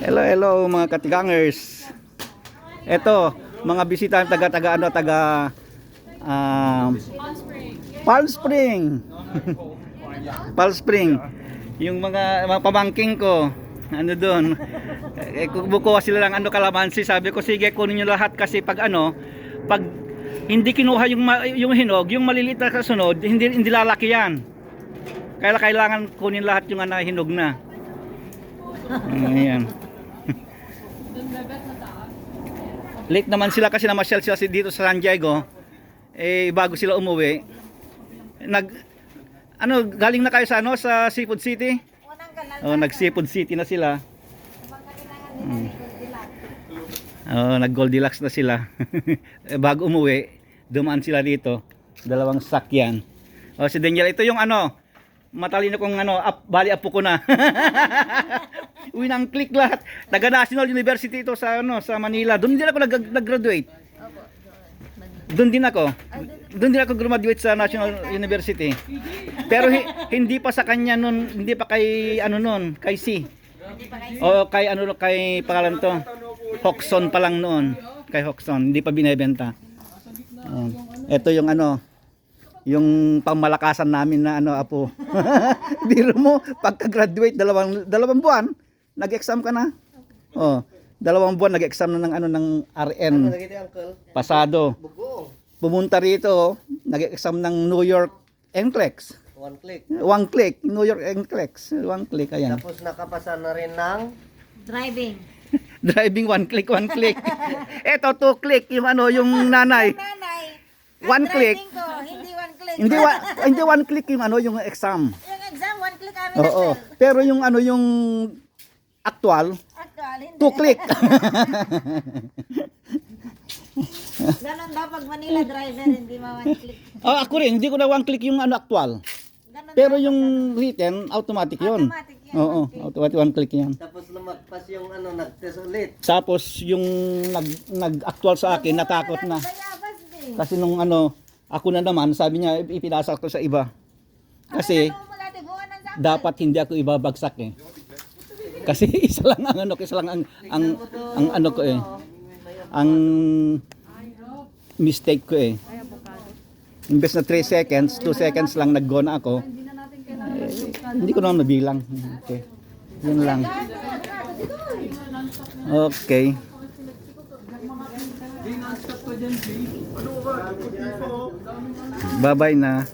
Hello, hello mga katigangers. Ito, mga bisita taga Palm Spring. Palm Spring. Yung mga pamangking ko, ano doon, kukuha sila lang kalamansi. Sabi ko sige, kunin niyo lahat kasi pag hindi kinuha yung hinog, yung maliliit na kasunod, hindi lalaki yan. Kaya kailangan kunin lahat yung hinog na. Ayan. Late naman sila kasi namasyal sila dito sa San Diego. Bago sila umuwi. Galing na kayo sa Seafood City? Nag-Seafood City na sila. Nag-Goldilocks na sila. Bago umuwi, dumaan sila dito. Dalawang sakyan. Si Daniel, ito yung matalino kong bali apo ko na. Uwi ng click lahat. Taga National University ito sa Manila. Doon din ako nag-graduate. Doon din ako graduate sa National University. Pero hindi pa sa kanya noon, hindi pa kay kay C. O kay kay pangalan to. Hoxon pa lang noon. Kay Hoxon, hindi pa binebenta. Ito yung yung pamalakasan namin na apo. Biro mo, pagka-graduate dalawang buwan, nag-exam ka na. 2 buwan nag-exam na ng RN. Pasado. Pumunta rito, nag-exam ng New York NCLEX. One click, New York NCLEX. 1 click, ayan. Tapos nakapasa na rin ng Driving. Driving 1 click. Ito 2 click yung yung nanay. Nanay. 1 click. Ko, hindi 1 click. Hindi 1 click yung exam. Yung exam, 1 click amin Oo. Pero yung yung actual, Actual, hindi. 2 click. Ganon daw pag Manila driver, hindi ma 1 click. Ako rin, hindi ko na 1 click yung actual. Ganon Pero yung written, automatic yun. automatic yan. Oo, automatic 1 click yan. tapos lumagpas yung nag-test ulit. Tapos yung nag-actual sa akin, natakot na. Bayabas din. Kasi nung ako na naman, sabi niya, ipinasa ko sa iba. Kasi dapat hindi ako ibabagsak eh. Kasi isa lang ang ko eh. Ang mistake ko eh. Imbes na 3 seconds, 2 seconds lang nag-go na ako. Hindi ko naman nabilang. Okay. Yun lang. Okay. Bye-bye na.